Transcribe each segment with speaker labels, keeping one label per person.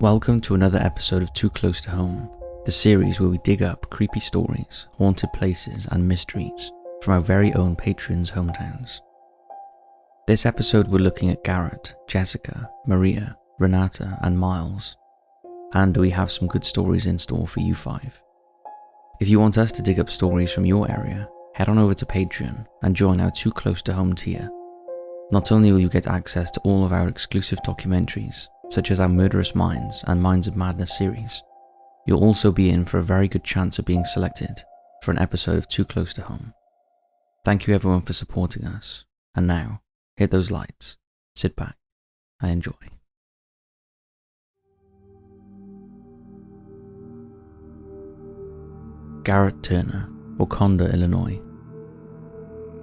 Speaker 1: Welcome to another episode of Too Close to Home, the series where we dig up creepy stories, haunted places and mysteries from our very own patrons' hometowns. This episode we're looking at Garrett, Jessica, Maria, Renata and Miles, and we have some good stories in store for you five. If you want us to dig up stories from your area, head on over to Patreon and join our Too Close to Home tier. Not only will you get access to all of our exclusive documentaries, such as our Murderous Minds and Minds of Madness series, you'll also be in for a very good chance of being selected for an episode of Too Close to Home. Thank you everyone for supporting us, and now, hit those lights, sit back, and enjoy. Garrett Turner, Wauconda, Illinois.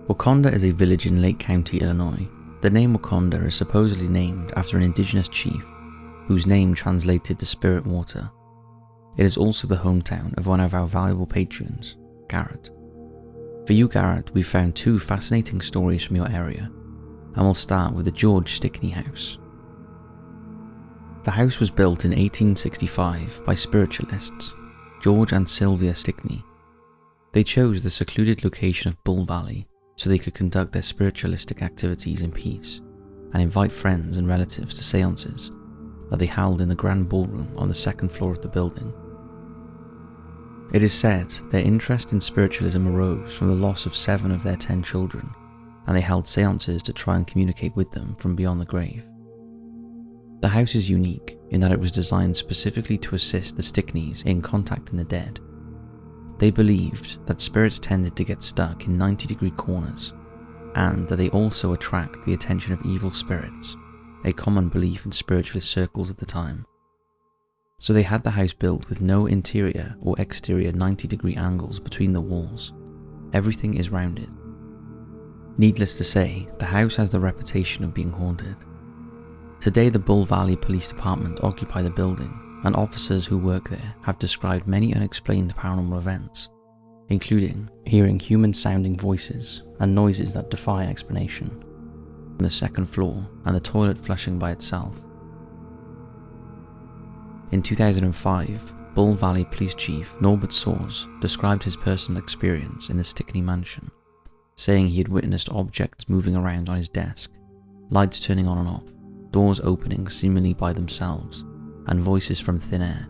Speaker 1: Wauconda is a village in Lake County, Illinois. The name Wauconda is supposedly named after an indigenous chief whose name translated to Spirit Water. It is also the hometown of one of our valuable patrons, Garrett. For you, Garrett, we've found two fascinating stories from your area, and we'll start with the George Stickney house. The house was built in 1865 by spiritualists, George and Sylvia Stickney. They chose the secluded location of Bull Valley so they could conduct their spiritualistic activities in peace and invite friends and relatives to seances that they held in the grand ballroom on the second floor of the building. It is said their interest in spiritualism arose from the loss of 7 of their 10 children, and they held seances to try and communicate with them from beyond the grave. The house is unique in that it was designed specifically to assist the Stickneys in contacting the dead. They believed that spirits tended to get stuck in 90-degree corners, and that they also attract the attention of evil spirits, a common belief in spiritualist circles at the time. So they had the house built with no interior or exterior 90-degree angles between the walls. Everything is rounded. Needless to say, the house has the reputation of being haunted. Today the Bull Valley Police Department occupy the building, and officers who work there have described many unexplained paranormal events, including hearing human-sounding voices and noises that defy explanation on the second floor and the toilet flushing by itself. In 2005, Bull Valley Police Chief Norbert Soers described his personal experience in the Stickney mansion, saying he had witnessed objects moving around on his desk, lights turning on and off, doors opening seemingly by themselves, and voices from thin air,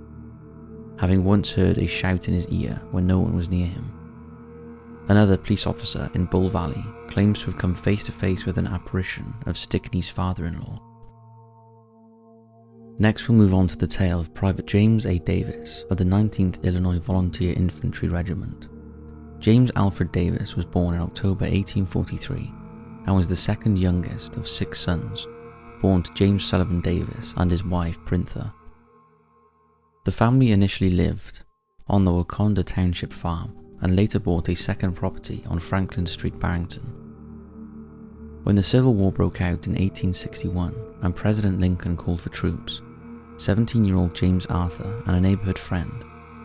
Speaker 1: having once heard a shout in his ear when no one was near him. Another police officer in Bull Valley claims to have come face to face with an apparition of Stickney's father-in-law. Next we'll move on to the tale of Private James A. Davis of the 19th Illinois Volunteer Infantry Regiment. James Alfred Davis was born in October 1843 and was the second youngest of 6 sons, born to James Sullivan Davis and his wife Printher. The family initially lived on the Wauconda Township farm and later bought a second property on Franklin Street, Barrington. When the Civil War broke out in 1861 and President Lincoln called for troops, 17-year-old James Arthur and a neighborhood friend,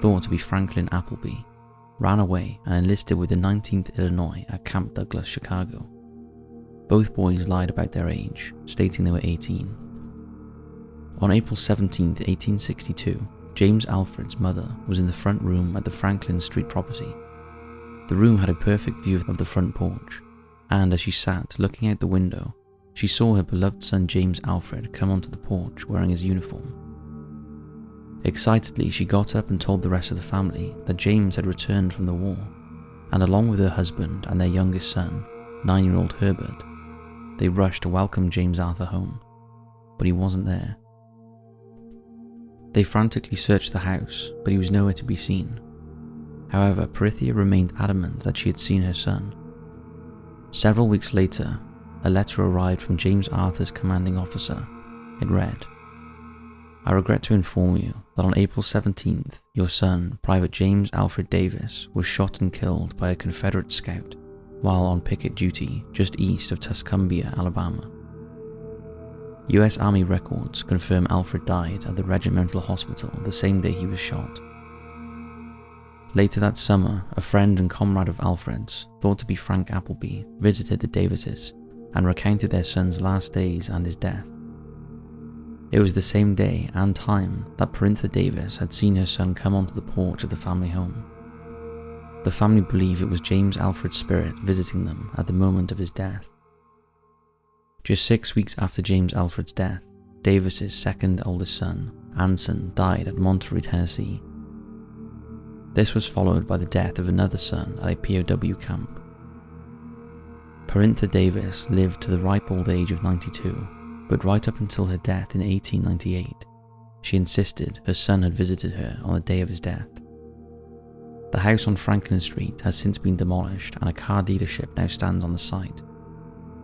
Speaker 1: thought to be Franklin Appleby, ran away and enlisted with the 19th Illinois at Camp Douglas, Chicago. Both boys lied about their age, stating they were 18. On April 17, 1862, James Alfred's mother was in the front room at the Franklin Street property. The room had a perfect view of the front porch, and as she sat looking out the window, she saw her beloved son James Alfred come onto the porch wearing his uniform. Excitedly, she got up and told the rest of the family that James had returned from the war, and along with her husband and their youngest son, 9-year-old Herbert, they rushed to welcome James Arthur home, but he wasn't there. They frantically searched the house, but he was nowhere to be seen. However, Parithia remained adamant that she had seen her son. Several weeks later, a letter arrived from James Arthur's commanding officer. It read, "I regret to inform you that on April 17th, your son, Private James Alfred Davis, was shot and killed by a Confederate scout while on picket duty just east of Tuscumbia, Alabama. U.S. Army records confirm Alfred died at the regimental hospital the same day he was shot." Later that summer, a friend and comrade of Alfred's, thought to be Frank Appleby, visited the Davises and recounted their son's last days and his death. It was the same day and time that Perintha Davis had seen her son come onto the porch of the family home. The family believe it was James Alfred's spirit visiting them at the moment of his death. Just 6 weeks after James Alfred's death, Davis's second oldest son, Anson, died at Monterey, Tennessee. This was followed by the death of another son at a POW camp. Perintha Davis lived to the ripe old age of 92, but right up until her death in 1898, she insisted her son had visited her on the day of his death. The house on Franklin Street has since been demolished and a car dealership now stands on the site,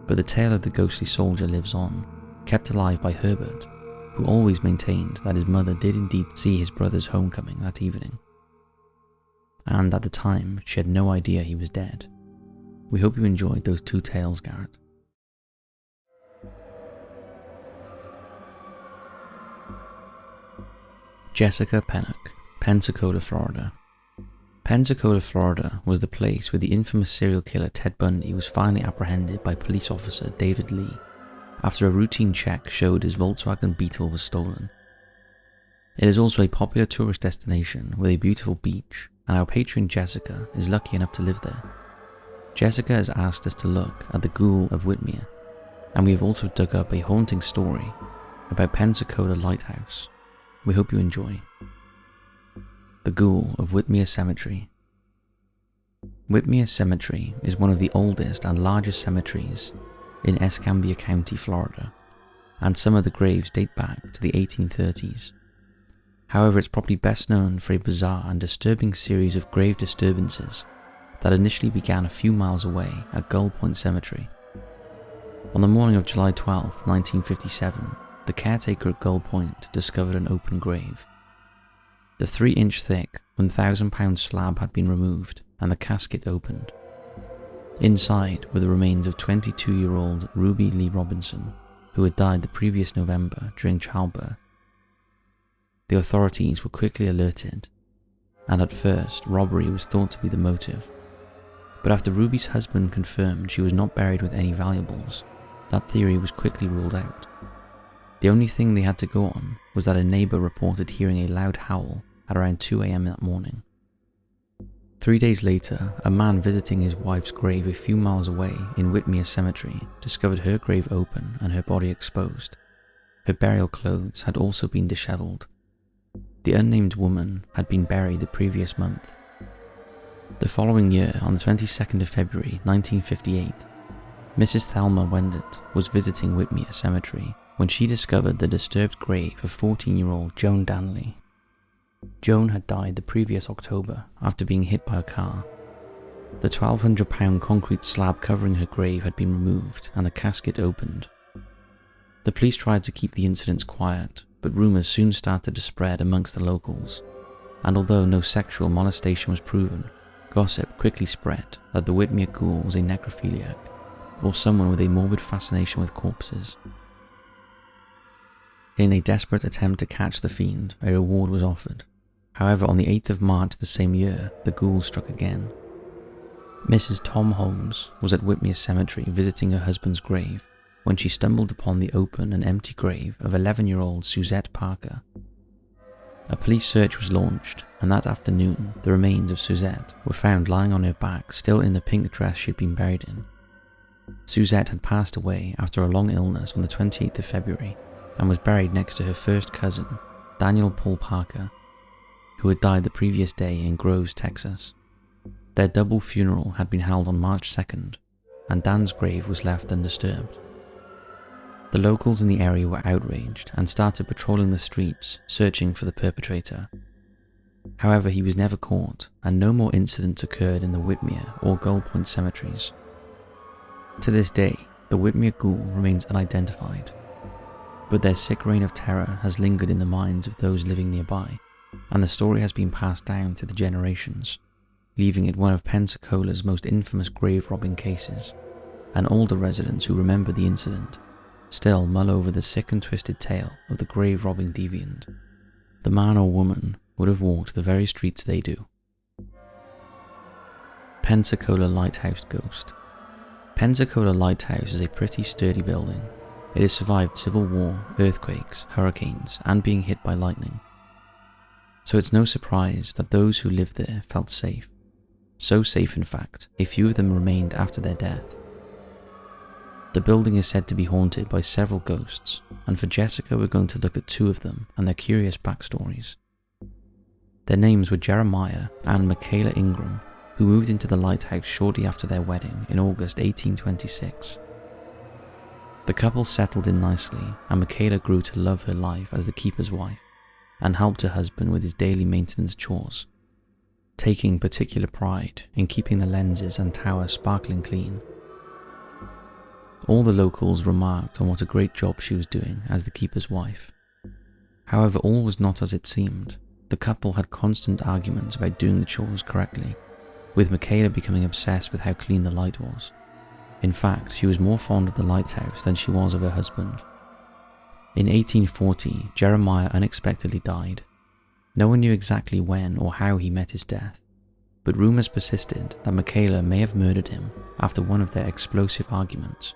Speaker 1: but the tale of the ghostly soldier lives on, kept alive by Herbert, who always maintained that his mother did indeed see his brother's homecoming that evening. And at the time, she had no idea he was dead. We hope you enjoyed those two tales, Garrett. Jessica Pennock, Pensacola, Florida. Pensacola, Florida was the place where the infamous serial killer Ted Bundy was finally apprehended by police officer David Lee after a routine check showed his Volkswagen Beetle was stolen. It is also a popular tourist destination with a beautiful beach, and our patron Jessica is lucky enough to live there. Jessica has asked us to look at the Ghoul of Whitmere, and we have also dug up a haunting story about Pensacola Lighthouse. We hope you enjoy. The Ghoul of Whitmere Cemetery. Whitmere Cemetery is one of the oldest and largest cemeteries in Escambia County, Florida, and some of the graves date back to the 1830s. However, it's probably best known for a bizarre and disturbing series of grave disturbances that initially began a few miles away at Gull Point Cemetery. On the morning of July 12, 1957, the caretaker at Gull Point discovered an open grave. The 3-inch thick, 1,000-pound slab had been removed and the casket opened. Inside were the remains of 22-year-old Ruby Lee Robinson, who had died the previous November during childbirth. The authorities were quickly alerted, and at first robbery was thought to be the motive. But after Ruby's husband confirmed she was not buried with any valuables, that theory was quickly ruled out. The only thing they had to go on was that a neighbour reported hearing a loud howl at around 2 a.m. that morning. 3 days later, a man visiting his wife's grave a few miles away in Whitmere Cemetery discovered her grave open and her body exposed. Her burial clothes had also been dishevelled. The unnamed woman had been buried the previous month. The following year, on the 22nd of February 1958, Mrs. Thelma Wendt was visiting Whitmere Cemetery when she discovered the disturbed grave of 14-year-old Joan Danley. Joan had died the previous October after being hit by a car. The 1,200-pound concrete slab covering her grave had been removed and the casket opened. The police tried to keep the incidents quiet, but rumours soon started to spread amongst the locals, and although no sexual molestation was proven, gossip quickly spread that the Whitmere ghoul was a necrophiliac, or someone with a morbid fascination with corpses. In a desperate attempt to catch the fiend, a reward was offered. However, on the 8th of March the same year, the ghoul struck again. Mrs. Tom Holmes was at Whitmere Cemetery visiting her husband's grave when she stumbled upon the open and empty grave of 11-year-old Suzette Parker. A police search was launched, and that afternoon the remains of Suzette were found lying on her back, still in the pink dress she had been buried in. Suzette had passed away after a long illness on the 28th of February and was buried next to her first cousin, Daniel Paul Parker, who had died the previous day in Groves, Texas. Their double funeral had been held on March 2nd, and Dan's grave was left undisturbed. The locals in the area were outraged and started patrolling the streets, searching for the perpetrator. However, he was never caught, and no more incidents occurred in the Whitmere or Gull Point cemeteries. To this day, the Whitmere ghoul remains unidentified, but their sick reign of terror has lingered in the minds of those living nearby, and the story has been passed down to the generations, leaving it one of Pensacola's most infamous grave robbing cases, and older residents who remember the incident still mull over the sick and twisted tale of the grave robbing deviant. The man or woman would have walked the very streets they do. Pensacola Lighthouse Ghost. Pensacola Lighthouse is a pretty sturdy building, It has survived civil war, earthquakes, hurricanes, and being hit by lightning. So it's no surprise that those who lived there felt safe. So safe, in fact, a few of them remained after their death. The building is said to be haunted by several ghosts, and for Jessica we're going to look at two of them and their curious backstories. Their names were Jeremiah and Michaela Ingram, who moved into the lighthouse shortly after their wedding in August 1826. The couple settled in nicely, and Michaela grew to love her life as the keeper's wife, and helped her husband with his daily maintenance chores, taking particular pride in keeping the lenses and tower sparkling clean. All the locals remarked on what a great job she was doing as the keeper's wife. However, all was not as it seemed. The couple had constant arguments about doing the chores correctly, with Michaela becoming obsessed with how clean the light was. In fact, she was more fond of the lighthouse than she was of her husband. In 1840, Jeremiah unexpectedly died. No one knew exactly when or how he met his death, but rumours persisted that Michaela may have murdered him after one of their explosive arguments,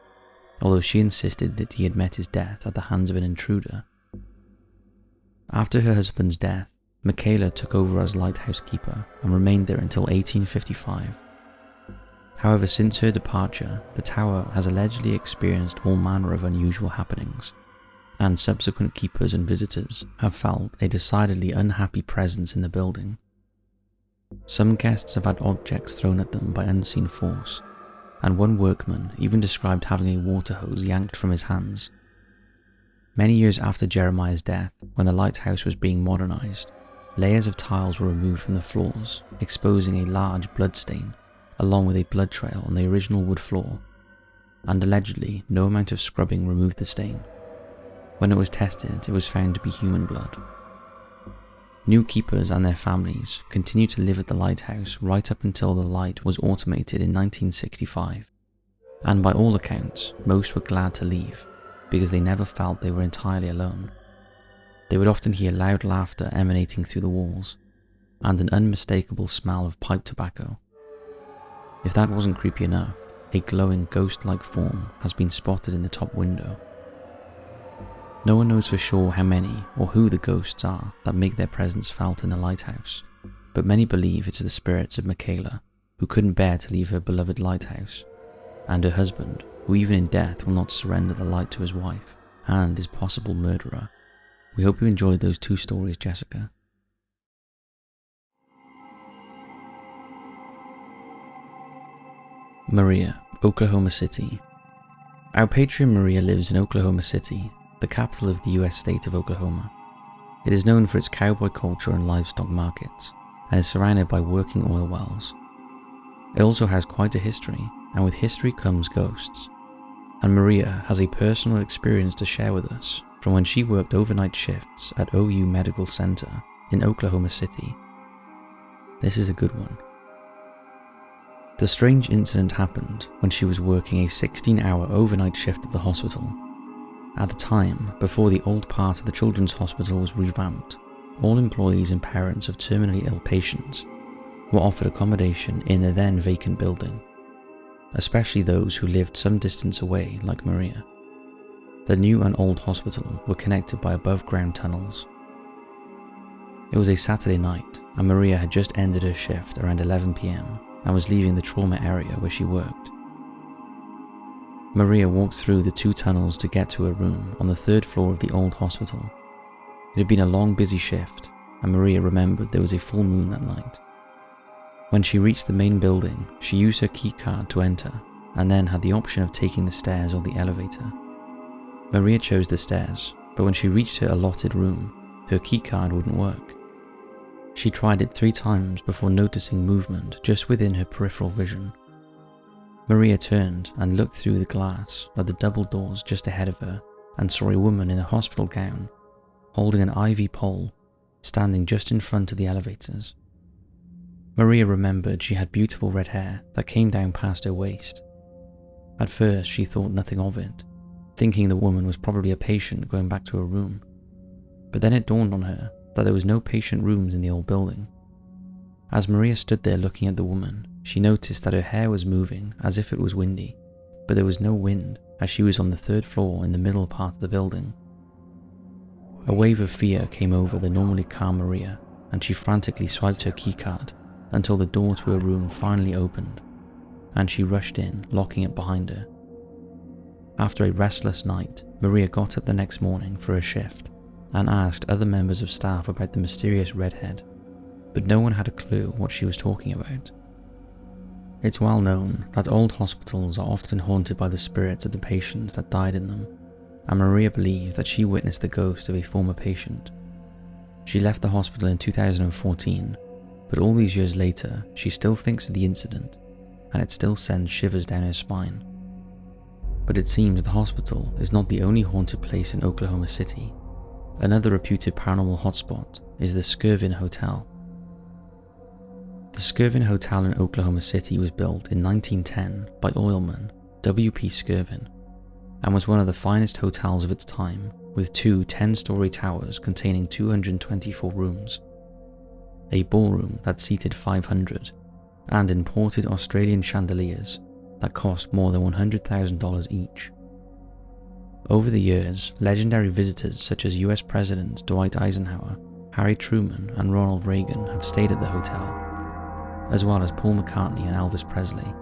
Speaker 1: although she insisted that he had met his death at the hands of an intruder. After her husband's death, Michaela took over as lighthouse keeper and remained there until 1855. However, since her departure, the tower has allegedly experienced all manner of unusual happenings, and subsequent keepers and visitors have felt a decidedly unhappy presence in the building. Some guests have had objects thrown at them by unseen force, and one workman even described having a water hose yanked from his hands. Many years after Jeremiah's death, when the lighthouse was being modernized, layers of tiles were removed from the floors, exposing a large blood stain, along with a blood trail on the original wood floor, and allegedly no amount of scrubbing removed the stain. When it was tested, it was found to be human blood. New keepers and their families continued to live at the lighthouse right up until the light was automated in 1965, and by all accounts, most were glad to leave, because they never felt they were entirely alone. They would often hear loud laughter emanating through the walls, and an unmistakable smell of pipe tobacco. If that wasn't creepy enough, a glowing ghost-like form has been spotted in the top window. No one knows for sure how many or who the ghosts are that make their presence felt in the lighthouse, but many believe it's the spirits of Michaela, who couldn't bear to leave her beloved lighthouse, and her husband, who even in death will not surrender the light to his wife, and his possible murderer. We hope you enjoyed those two stories, Jessica. Maria, Oklahoma City. Our patron Maria lives in Oklahoma City, the capital of the US state of Oklahoma. It is known for its cowboy culture and livestock markets, and is surrounded by working oil wells. It also has quite a history, and with history comes ghosts. And Maria has a personal experience to share with us from when she worked overnight shifts at OU Medical Center in Oklahoma City. This is a good one. The strange incident happened when she was working a 16-hour overnight shift at the hospital. At the time, before the old part of the children's hospital was revamped, all employees and parents of terminally ill patients were offered accommodation in the then vacant building, especially those who lived some distance away like Maria. The new and old hospital were connected by above-ground tunnels. It was a Saturday night, and Maria had just ended her shift around 11 p.m. and was leaving the trauma area where she worked. Maria walked through the two tunnels to get to her room on the third floor of the old hospital. It had been a long, busy shift, and Maria remembered there was a full moon that night. When she reached the main building, she used her key card to enter, and then had the option of taking the stairs or the elevator. Maria chose the stairs, but when she reached her allotted room, her key card wouldn't work. She tried it 3 times before noticing movement just within her peripheral vision. Maria turned and looked through the glass of the double doors just ahead of her and saw a woman in a hospital gown, holding an ivy pole, standing just in front of the elevators. Maria remembered she had beautiful red hair that came down past her waist. At first she thought nothing of it, thinking the woman was probably a patient going back to her room. But then it dawned on her that there was no patient rooms in the old building. As Maria stood there looking at the woman, she noticed that her hair was moving as if it was windy, but but there was no wind as she was on the 3rd floor in the middle part of the building. A wave of fear came over the normally calm Maria, and she frantically swiped her keycard until the door to her room finally opened, and she rushed in, locking it behind her. After a restless night, Maria got up the next morning for a shift and asked other members of staff about the mysterious redhead, but no one had a clue what she was talking about. It's well known that old hospitals are often haunted by the spirits of the patients that died in them, and Maria believes that she witnessed the ghost of a former patient. She left the hospital in 2014, but all these years later, she still thinks of the incident, and it still sends shivers down her spine. But it seems the hospital is not the only haunted place in Oklahoma City. Another reputed paranormal hotspot is the Skirvin Hotel. The Skirvin Hotel in Oklahoma City was built in 1910 by oilman W.P. Skirvin, and was one of the finest hotels of its time, with 2 10-story towers containing 224 rooms, a ballroom that seated 500, and imported Australian chandeliers that cost more than $100,000 each. Over the years, legendary visitors such as US Presidents Dwight Eisenhower, Harry Truman, and Ronald Reagan have stayed at the hotel, as well as Paul McCartney and Elvis Presley.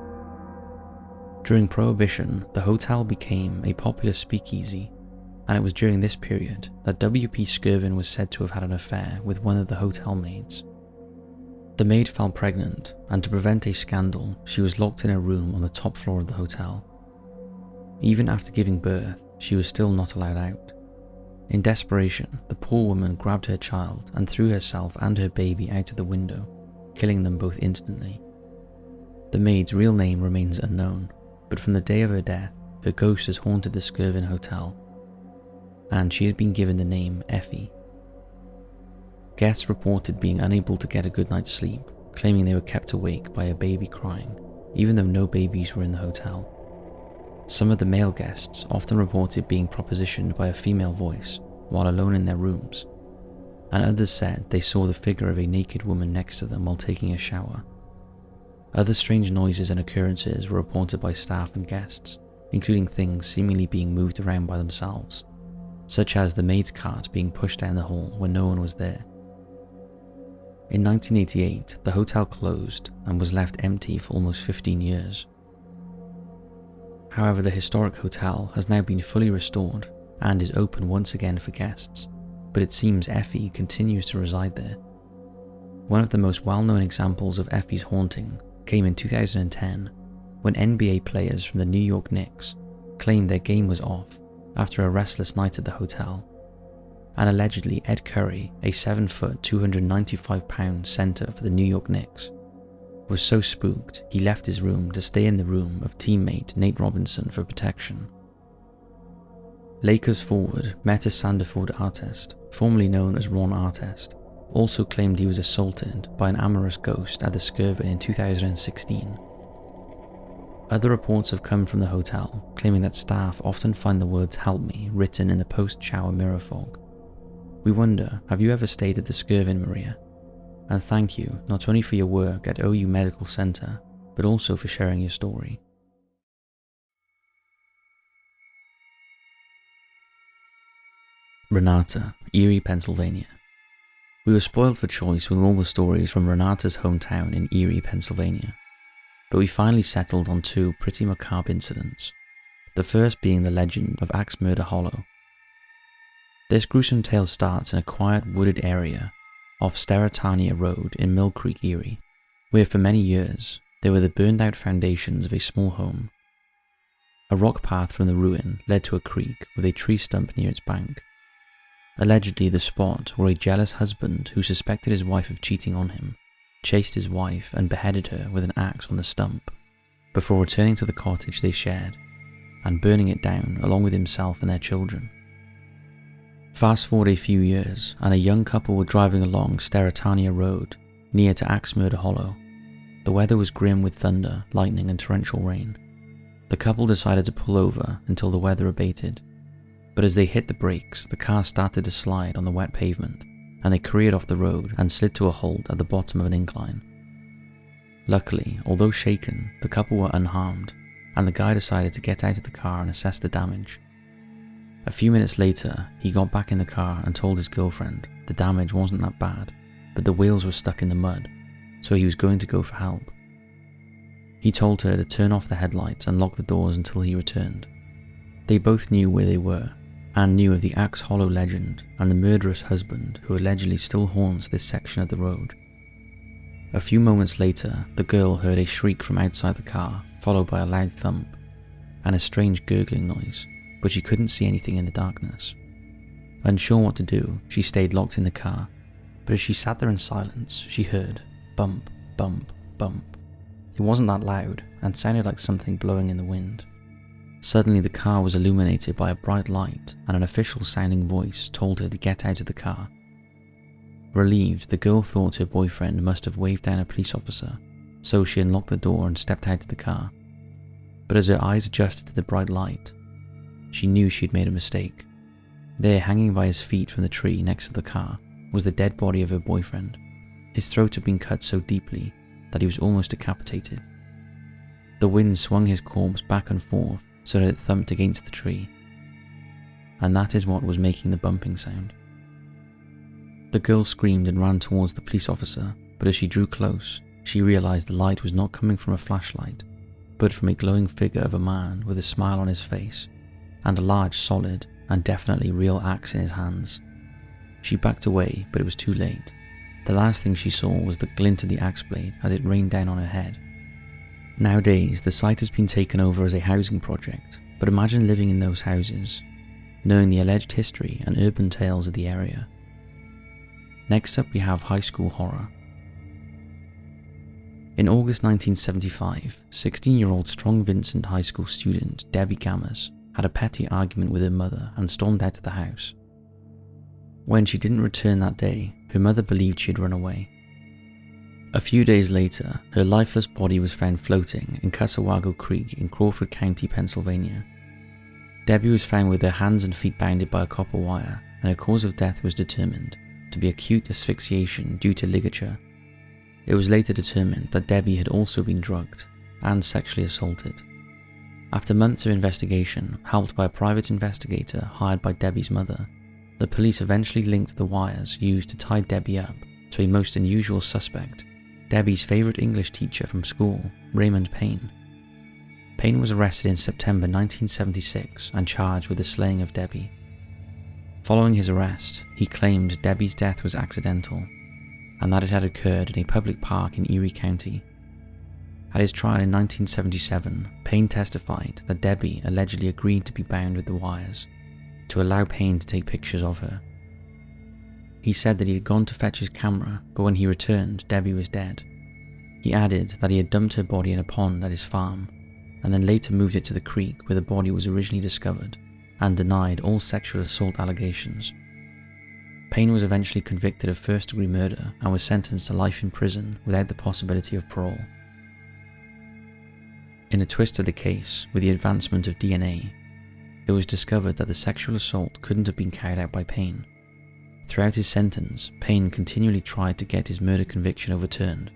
Speaker 1: During Prohibition, the hotel became a popular speakeasy, and it was during this period that W.P. Skirvin was said to have had an affair with one of the hotel maids. The maid fell pregnant, and to prevent a scandal, she was locked in a room on the top floor of the hotel. Even after giving birth, she was still not allowed out. In desperation, the poor woman grabbed her child and threw herself and her baby out of the window, killing them both instantly. The maid's real name remains unknown, but from the day of her death, her ghost has haunted the Skirvin Hotel, and she has been given the name Effie. Guests reported being unable to get a good night's sleep, claiming they were kept awake by a baby crying, even though no babies were in the hotel. Some of the male guests often reported being propositioned by a female voice while alone in their rooms, and others said they saw the figure of a naked woman next to them while taking a shower. Other strange noises and occurrences were reported by staff and guests, including things seemingly being moved around by themselves, such as the maid's cart being pushed down the hall when no one was there. In 1988, the hotel closed and was left empty for almost 15 years. However, the historic hotel has now been fully restored and is open once again for guests, but it seems Effie continues to reside there. One of the most well-known examples of Effie's haunting came in 2010, when NBA players from the New York Knicks claimed their game was off after a restless night at the hotel, and allegedly Ed Curry, a 7-foot, 295-pound center for the New York Knicks, was so spooked he left his room to stay in the room of teammate Nate Robinson for protection. Lakers forward Meta Sandiford Artest, formerly known as Ron Artest, also claimed he was assaulted by an amorous ghost at the Skirvin in 2016. Other reports have come from the hotel, claiming that staff often find the words "help me" written in the post-shower mirror fog. We wonder, have you ever stayed at the Skirvin, Maria? And thank you not only for your work at OU Medical Center, but also for sharing your story. Renata, Erie, Pennsylvania. We were spoiled for choice with all the stories from Renata's hometown in Erie, Pennsylvania, but we finally settled on 2 pretty macabre incidents, the first being the legend of Axe Murder Hollow. This gruesome tale starts in a quiet wooded area off Steratania Road in Mill Creek, Erie, where for many years there were the burned out foundations of a small home. A rock path from the ruin led to a creek with a tree stump near its bank, allegedly the spot where a jealous husband who suspected his wife of cheating on him chased his wife and beheaded her with an axe on the stump before returning to the cottage they shared and burning it down along with himself and their children. Fast forward a few years, and a young couple were driving along Steratania Road, near to Axe Murder Hollow. The weather was grim with thunder, lightning and torrential rain. The couple decided to pull over until the weather abated, but as they hit the brakes, the car started to slide on the wet pavement, and they careered off the road and slid to a halt at the bottom of an incline. Luckily, although shaken, the couple were unharmed, and the guy decided to get out of the car and assess the damage. A few minutes later, he got back in the car and told his girlfriend the damage wasn't that bad, but the wheels were stuck in the mud, so he was going to go for help. He told her to turn off the headlights and lock the doors until he returned. They both knew where they were, and knew of the Axe Hollow legend and the murderous husband who allegedly still haunts this section of the road. A few moments later, the girl heard a shriek from outside the car, followed by a loud thump, and a strange gurgling noise, but she couldn't see anything in the darkness. Unsure what to do, she stayed locked in the car, but as she sat there in silence, she heard bump, bump, bump. It wasn't that loud, and sounded like something blowing in the wind. Suddenly the car was illuminated by a bright light, and an official sounding voice told her to get out of the car. Relieved, the girl thought her boyfriend must have waved down a police officer, so she unlocked the door and stepped out of the car. But as her eyes adjusted to the bright light, she knew she'd made a mistake. There, hanging by his feet from the tree next to the car, was the dead body of her boyfriend. His throat had been cut so deeply that he was almost decapitated. The wind swung his corpse back and forth so that it thumped against the tree, and that is what was making the bumping sound. The girl screamed and ran towards the police officer, but as she drew close, she realized the light was not coming from a flashlight, but from a glowing figure of a man with a smile on his face, and a large, solid, and definitely real axe in his hands. She backed away, but it was too late. The last thing she saw was the glint of the axe blade as it rained down on her head. Nowadays, the site has been taken over as a housing project, but imagine living in those houses, knowing the alleged history and urban tales of the area. Next up we have high school horror. In August 1975, 16-year-old Strong Vincent high school student Debbie Gammers had a petty argument with her mother and stormed out of the house. When she didn't return that day, her mother believed she had run away. A few days later, her lifeless body was found floating in Cussawago Creek in Crawford County, Pennsylvania. Debbie was found with her hands and feet bounded by a copper wire, and her cause of death was determined to be acute asphyxiation due to ligature. It was later determined that Debbie had also been drugged and sexually assaulted. After months of investigation, helped by a private investigator hired by Debbie's mother, the police eventually linked the wires used to tie Debbie up to a most unusual suspect, Debbie's favourite English teacher from school, Raymond Payne. Payne was arrested in September 1976 and charged with the slaying of Debbie. Following his arrest, he claimed Debbie's death was accidental, and that it had occurred in a public park in Erie County. At his trial in 1977, Payne testified that Debbie allegedly agreed to be bound with the wires, to allow Payne to take pictures of her. He said that he had gone to fetch his camera, but when he returned, Debbie was dead. He added that he had dumped her body in a pond at his farm, and then later moved it to the creek where the body was originally discovered, and denied all sexual assault allegations. Payne was eventually convicted of first-degree murder and was sentenced to life in prison without the possibility of parole. In a twist of the case, with the advancement of DNA, it was discovered that the sexual assault couldn't have been carried out by Payne. Throughout his sentence, Payne continually tried to get his murder conviction overturned,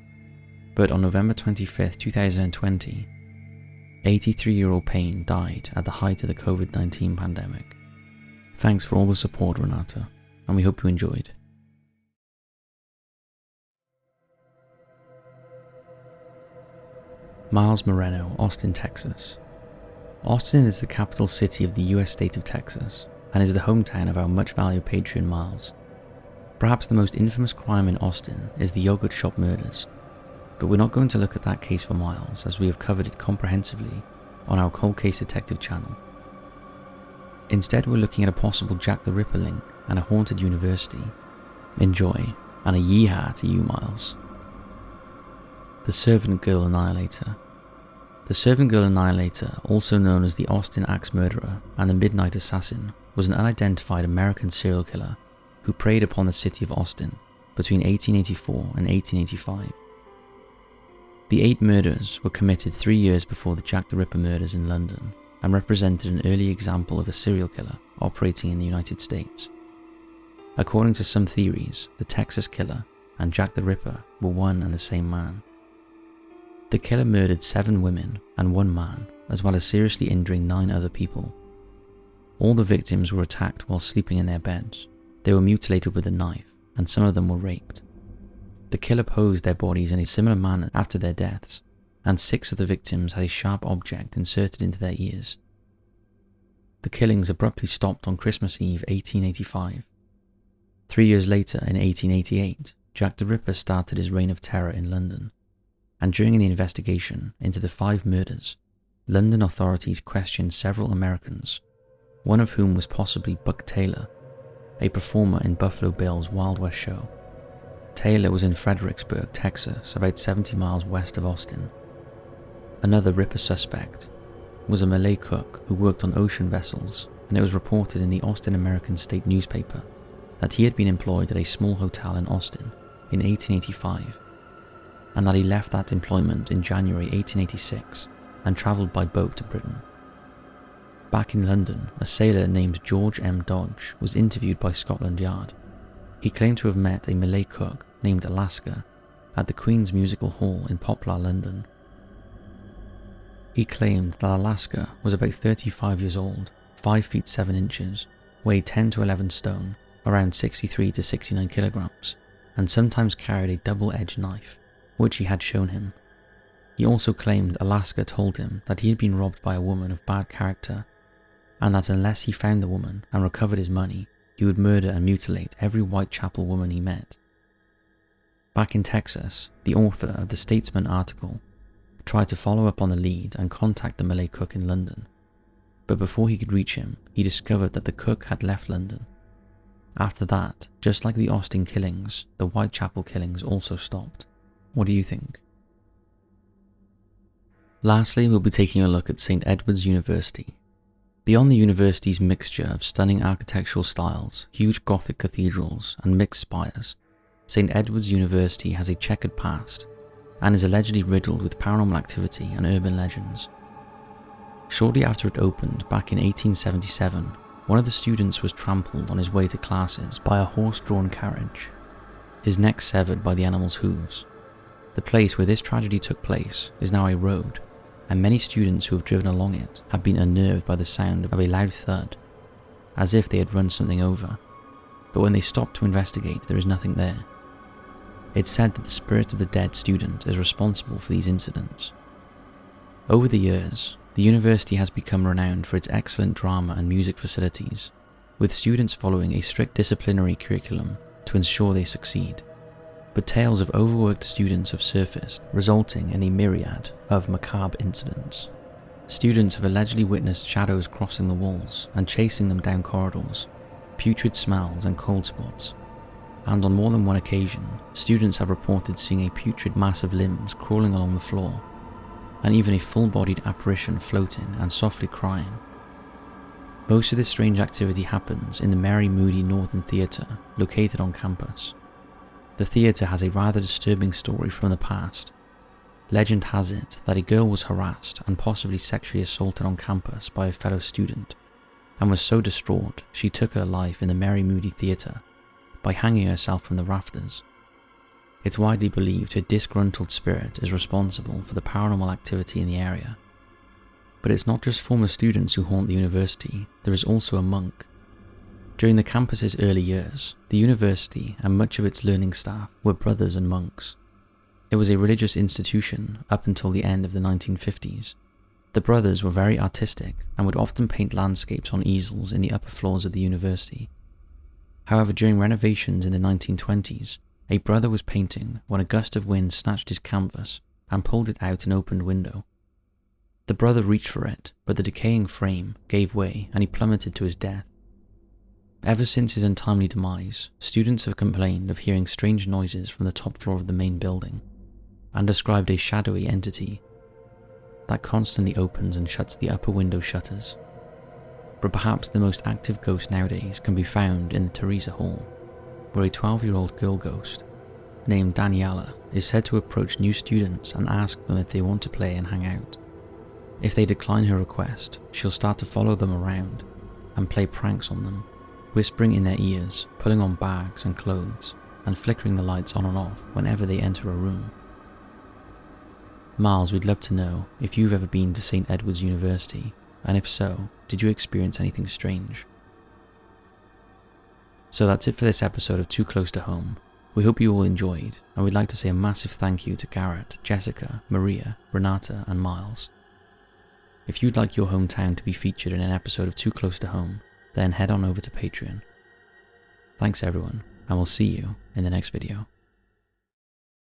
Speaker 1: but on November 25, 2020, 83-year-old Payne died at the height of the COVID-19 pandemic. Thanks for all the support, Renata, and we hope you enjoyed. Miles Moreno, Austin, Texas. Austin is the capital city of the US state of Texas, and is the hometown of our much valued Patreon Miles. Perhaps the most infamous crime in Austin is the yogurt shop murders, but we're not going to look at that case for Miles, as we have covered it comprehensively on our Cold Case Detective channel. Instead, we're looking at a possible Jack the Ripper link and a haunted university. Enjoy, and a yeehaw to you, Miles. The Servant Girl Annihilator. The Servant Girl Annihilator, also known as the Austin Axe Murderer and the Midnight Assassin, was an unidentified American serial killer who preyed upon the city of Austin between 1884 and 1885. The 8 murders were committed 3 years before the Jack the Ripper murders in London, and represented an early example of a serial killer operating in the United States. According to some theories, the Texas Killer and Jack the Ripper were one and the same man. The killer murdered 7 women and 1 man as well as seriously injuring 9 other people. All the victims were attacked while sleeping in their beds. They were mutilated with a knife, and some of them were raped. The killer posed their bodies in a similar manner after their deaths, and 6 of the victims had a sharp object inserted into their ears. The killings abruptly stopped on Christmas Eve 1885. 3 years later, in 1888, Jack the Ripper started his reign of terror in London, and during the investigation into the 5 murders, London authorities questioned several Americans, one of whom was possibly Buck Taylor, a performer in Buffalo Bill's Wild West show. Taylor was in Fredericksburg, Texas, about 70 miles west of Austin. Another Ripper suspect was a Malay cook who worked on ocean vessels, and it was reported in the Austin American State newspaper that he had been employed at a small hotel in Austin in 1885, and that he left that employment in January 1886 and travelled by boat to Britain. Back in London, a sailor named George M. Dodge was interviewed by Scotland Yard. He claimed to have met a Malay cook named Alaska at the Queen's Musical Hall in Poplar, London. He claimed that Alaska was about 35 years old, 5 feet 7 inches, weighed 10 to 11 stone, around 63 to 69 kilograms, and sometimes carried a double-edged knife, which he had shown him. He also claimed Alaska told him that he had been robbed by a woman of bad character, and that unless he found the woman and recovered his money, he would murder and mutilate every Whitechapel woman he met. Back in Texas, the author of the Statesman article tried to follow up on the lead and contact the Malay cook in London, but before he could reach him, he discovered that the cook had left London. After that, just like the Austin killings, the Whitechapel killings also stopped. What do you think? Lastly, we'll be taking a look at St. Edward's University. Beyond the university's mixture of stunning architectural styles, huge Gothic cathedrals, and mixed spires, St. Edward's University has a checkered past and is allegedly riddled with paranormal activity and urban legends. Shortly after it opened back in 1877, one of the students was trampled on his way to classes by a horse-drawn carriage, his neck severed by the animal's hooves. The place where this tragedy took place is now a road, and many students who have driven along it have been unnerved by the sound of a loud thud, as if they had run something over, but when they stop to investigate, there is nothing there. It's said that the spirit of the dead student is responsible for these incidents. Over the years, the university has become renowned for its excellent drama and music facilities, with students following a strict disciplinary curriculum to ensure they succeed. But tales of overworked students have surfaced, resulting in a myriad of macabre incidents. Students have allegedly witnessed shadows crossing the walls and chasing them down corridors, putrid smells and cold spots. And on more than one occasion, students have reported seeing a putrid mass of limbs crawling along the floor, and even a full-bodied apparition floating and softly crying. Most of this strange activity happens in the Mary Moody Northern Theatre, located on campus. The theatre has a rather disturbing story from the past. Legend has it that a girl was harassed and possibly sexually assaulted on campus by a fellow student, and was so distraught she took her life in the Mary Moody Theatre by hanging herself from the rafters. It's widely believed her disgruntled spirit is responsible for the paranormal activity in the area. But it's not just former students who haunt the university, there is also a monk. During the campus's early years, the university and much of its learning staff were brothers and monks. It was a religious institution up until the end of the 1950s. The brothers were very artistic and would often paint landscapes on easels in the upper floors of the university. However, during renovations in the 1920s, a brother was painting when a gust of wind snatched his canvas and pulled it out an opened window. The brother reached for it, but the decaying frame gave way and he plummeted to his death. Ever since his untimely demise, students have complained of hearing strange noises from the top floor of the main building, and described a shadowy entity that constantly opens and shuts the upper window shutters. But perhaps the most active ghost nowadays can be found in the Teresa Hall, where a 12-year-old girl ghost named Daniela is said to approach new students and ask them if they want to play and hang out. If they decline her request, she'll start to follow them around and play pranks on them, whispering in their ears, pulling on bags and clothes, and flickering the lights on and off whenever they enter a room. Miles, we'd love to know if you've ever been to St. Edward's University, and if so, did you experience anything strange? So that's it for this episode of Too Close to Home. We hope you all enjoyed, and we'd like to say a massive thank you to Garrett, Jessica, Maria, Renata, and Miles. If you'd like your hometown to be featured in an episode of Too Close to Home, then head on over to Patreon. Thanks everyone, and we'll see you in the next video.